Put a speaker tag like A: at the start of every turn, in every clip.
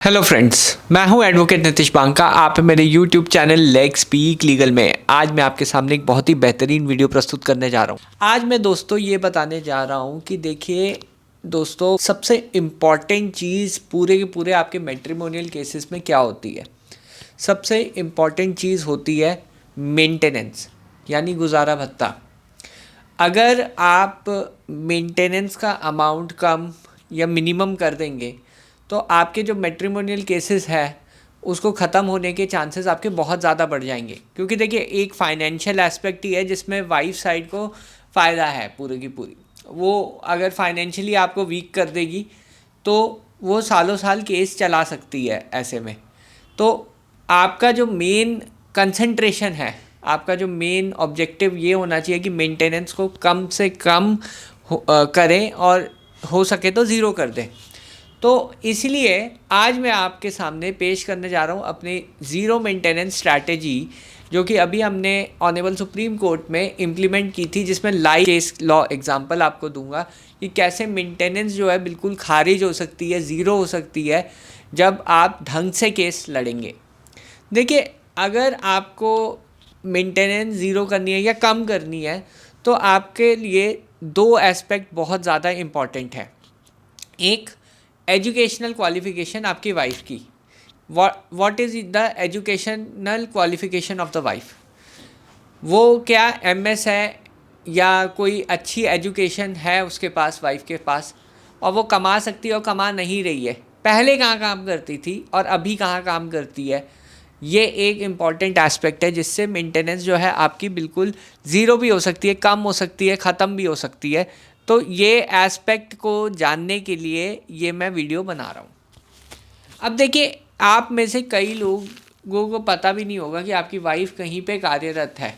A: Hello friends, मैं हूं advocate Nitish Banka. आप मेरे YouTube channel leg speak legal में आज मैं आपके सामने एक बहुत ही बेहतरीन वीडियो प्रस्तुत करने जा रहा हूं। आज मैं दोस्तों ये बताने जा रहा हूं कि देखिए दोस्तों, सबसे इम्पॉर्टेंट चीज़ पूरे के पूरे आपके मैट्रिमोनियल केसेस में क्या होती है। सबसे इम्पॉर्टेंट चीज़ होती है मेंटेनेंस, यानी गुजारा भत्ता। अगर आप मेंटेनेंस का अमाउंट कम या मिनिमम कर देंगे तो आपके जो मैट्रिमोनियल केसेस है उसको ख़त्म होने के चांसेस आपके बहुत ज़्यादा बढ़ जाएंगे। क्योंकि देखिए, एक फाइनेंशियल एस्पेक्ट ही है जिसमें वाइफ साइड को फ़ायदा है पूरी की पूरी। वो अगर फाइनेंशियली आपको वीक कर देगी तो वो सालों साल केस चला सकती है। ऐसे में तो आपका जो मेन कंसंट्रेशन है, आपका जो मेन ऑब्जेक्टिव ये होना चाहिए कि मेंटेनेंस को कम से कम करें और हो सके तो ज़ीरो कर दें। तो इसलिए आज मैं आपके सामने पेश करने जा रहा हूँ अपनी ज़ीरो मेंटेनेंस स्ट्रैटेजी, जो कि अभी हमने ऑनरेबल सुप्रीम कोर्ट में इम्प्लीमेंट की थी, जिसमें लाइव केस लॉ एग्जांपल आपको दूंगा कि कैसे मेंटेनेंस जो है बिल्कुल खारिज हो सकती है, ज़ीरो हो सकती है जब आप ढंग से केस लड़ेंगे। देखिए, अगर आपको मेंटेनेंस ज़ीरो करनी है या कम करनी है तो आपके लिए दो एस्पेक्ट बहुत ज़्यादा इम्पॉर्टेंट है। एक, एजुकेशनल क्वालिफिकेशन आपकी वाइफ की। What is the educational qualification of the wife? वो क्या एमएस है या कोई अच्छी एजुकेशन है उसके पास, वाइफ के पास, और वो कमा सकती है और कमा नहीं रही है, पहले कहाँ काम करती थी और अभी कहाँ काम करती है। ये एक इम्पॉर्टेंट एस्पेक्ट है जिससे मेंटेनेंस जो है आपकी बिल्कुल ज़ीरो भी हो सकती है, कम हो सकती है, ख़त्म भी हो सकती है। तो ये एस्पेक्ट को जानने के लिए ये मैं वीडियो बना रहा हूँ। अब देखिए, आप में से कई लोगों को पता भी नहीं होगा कि आपकी वाइफ कहीं पे कार्यरत है।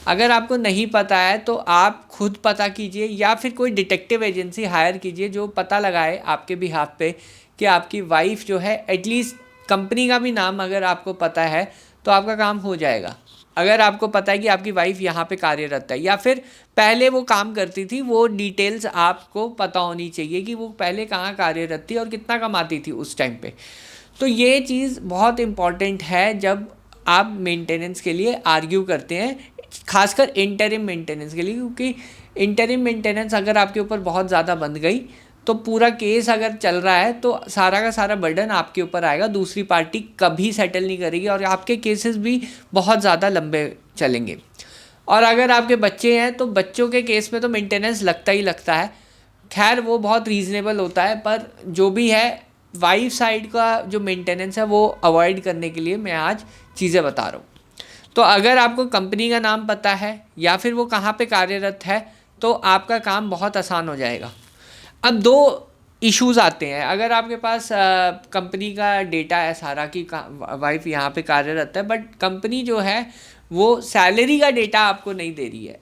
A: अगर आपको नहीं पता है तो आप खुद पता कीजिए या फिर कोई डिटेक्टिव एजेंसी हायर कीजिए जो पता लगाए आपके बिहाफ पे कि आपकी वाइफ जो है, एटलीस्ट कंपनी का भी नाम अगर आपको पता है तो आपका काम हो जाएगा। अगर आपको पता है कि आपकी वाइफ यहाँ पे कार्यरत है या फिर पहले वो काम करती थी, वो डिटेल्स आपको पता होनी चाहिए कि वो पहले कहाँ कार्यरत थी और कितना कमाती थी उस टाइम पे। तो ये चीज़ बहुत इम्पॉर्टेंट है जब आप मेंटेनेंस के लिए आर्ग्यू करते हैं, खासकर इंटरिम मेंटेनेंस के लिए। क्योंकि इंटरिम मेंटेनेंस अगर आपके ऊपर बहुत ज़्यादा बन गई तो पूरा केस अगर चल रहा है तो सारा का सारा बर्डन आपके ऊपर आएगा, दूसरी पार्टी कभी सेटल नहीं करेगी और आपके केसेस भी बहुत ज़्यादा लंबे चलेंगे। और अगर आपके बच्चे हैं तो बच्चों के केस में तो मेंटेनेंस लगता ही लगता है। खैर, वो बहुत रीज़नेबल होता है, पर जो भी है वाइफ साइड का जो मेंटेनेंस है वो अवॉइड करने के लिए मैं आज चीज़ें बता रहा हूँ। तो अगर आपको कंपनी का नाम पता है या फिर वो कहाँ पे कार्यरत है तो आपका काम बहुत आसान हो जाएगा। अब दो इश्यूज़ आते हैं। अगर आपके पास कंपनी का डेटा है सारा कि वाइफ यहाँ पे कार्यरत है, बट कंपनी जो है वो सैलरी का डेटा आपको नहीं दे रही है,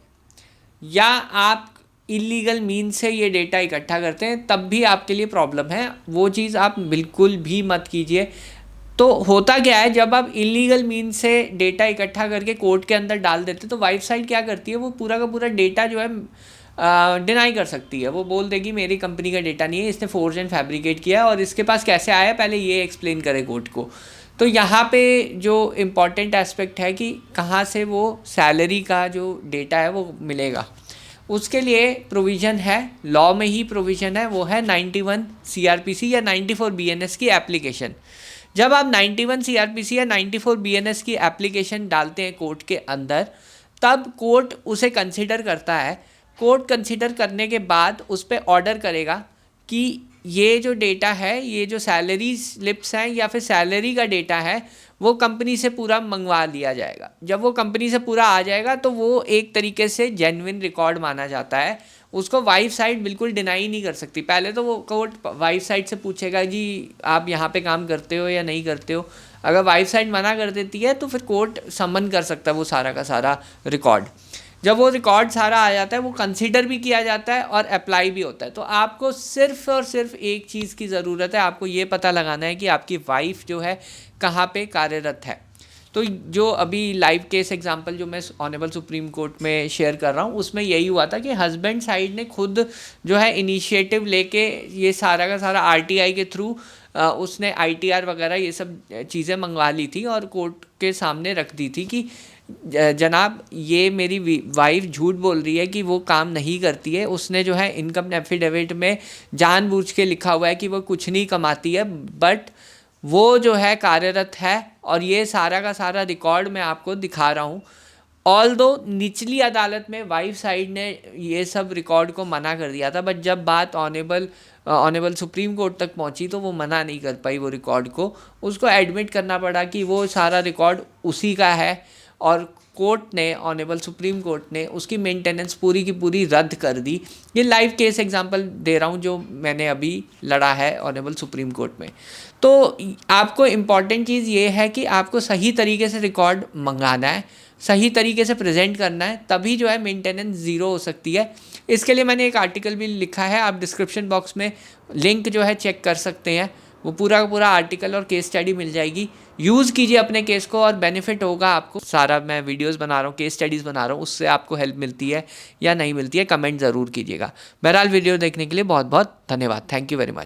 A: या आप इलीगल मीन से ये डेटा इकट्ठा करते हैं, तब भी आपके लिए प्रॉब्लम है। वो चीज़ आप बिल्कुल भी मत कीजिए। तो होता क्या है, जब आप इलीगल मीन से डेटा इकट्ठा करके कोर्ट के अंदर डाल देते तो वाइफ साइड क्या करती है, वो पूरा का पूरा डेटा जो है डिनाई कर सकती है। वो बोल देगी मेरी कंपनी का डेटा नहीं है, इसने फोर्ज एंड फैब्रिकेट किया है और इसके पास कैसे आया पहले ये एक्सप्लेन करे कोर्ट को। तो यहाँ पे जो इम्पॉर्टेंट एस्पेक्ट है कि कहाँ से वो सैलरी का जो डेटा है वो मिलेगा, उसके लिए प्रोविज़न है, लॉ में ही प्रोविज़न है। वो है 91 CRPC या 94 BNS की एप्लीकेशन। जब आप 91 CRPC या 94 BNS की एप्लीकेशन डालते हैं कोर्ट के अंदर, तब कोर्ट उसे कंसिडर करता है। कोर्ट कंसिडर करने के बाद उस पर ऑर्डर करेगा कि ये जो डेटा है, ये जो सैलरी स्लिप्स हैं या फिर सैलरी का डेटा है, वो कंपनी से पूरा मंगवा लिया जाएगा। जब वो कंपनी से पूरा आ जाएगा तो वो एक तरीके से जेन्युइन रिकॉर्ड माना जाता है। उसको वाइफ साइड बिल्कुल डिनाई नहीं कर सकती। पहले तो वो कोर्ट वाइफ साइड से पूछेगा जी आप यहाँ पे काम करते हो या नहीं करते हो। अगर वाइफ साइड मना कर देती है तो फिर कोर्ट समन कर सकता है वो सारा का सारा रिकॉर्ड। जब वो रिकॉर्ड सारा आ जाता है वो कंसीडर भी किया जाता है और अप्लाई भी होता है। तो आपको सिर्फ और सिर्फ एक चीज़ की ज़रूरत है, आपको ये पता लगाना है कि आपकी वाइफ जो है कहाँ पे कार्यरत है। तो जो अभी लाइव केस एग्जांपल जो मैं ऑनरेबल सुप्रीम कोर्ट में शेयर कर रहा हूँ, उसमें यही हुआ था कि हस्बैंड साइड ने खुद जो है इनिशिएटिव लेके ये सारा का सारा RTI के थ्रू उसने ITR वगैरह ये सब चीज़ें मंगवा ली थी और कोर्ट के सामने रख दी थी कि जनाब ये मेरी वाइफ झूठ बोल रही है कि वो काम नहीं करती है। उसने जो है इनकम एफिडेविट में जानबूझ के लिखा हुआ है कि वो कुछ नहीं कमाती है, बट वो जो है कार्यरत है और ये सारा का सारा रिकॉर्ड मैं आपको दिखा रहा हूँ। ऑल्दो निचली अदालत में वाइफ साइड ने ये सब रिकॉर्ड को मना कर दिया था, बट जब बात ऑनेबल सुप्रीम कोर्ट तक पहुंची तो वो मना नहीं कर पाई वो रिकॉर्ड को। उसको एडमिट करना पड़ा कि वो सारा रिकॉर्ड उसी का है और कोर्ट ने, ऑनेबल सुप्रीम कोर्ट ने उसकी मेंटेनेंस पूरी की पूरी रद्द कर दी। ये लाइव केस एग्जांपल दे रहा हूँ जो मैंने अभी लड़ा है ऑनेबल सुप्रीम कोर्ट में। तो आपको इम्पॉर्टेंट चीज़ ये है कि आपको सही तरीके से रिकॉर्ड मंगाना है, सही तरीके से प्रेजेंट करना है, तभी जो है मेंटेनेंस ज़ीरो हो सकती है। इसके लिए मैंने एक आर्टिकल भी लिखा है, आप डिस्क्रिप्शन बॉक्स में लिंक जो है चेक कर सकते हैं। वो पूरा का पूरा आर्टिकल और केस स्टडी मिल जाएगी। यूज़ कीजिए अपने केस को और बेनिफिट होगा आपको। सारा मैं वीडियोस बना रहा हूँ, केस स्टडीज़ बना रहा हूँ, उससे आपको हेल्प मिलती है या नहीं मिलती है कमेंट ज़रूर कीजिएगा। बहरहाल वीडियो देखने के लिए बहुत बहुत धन्यवाद। Thank you very much.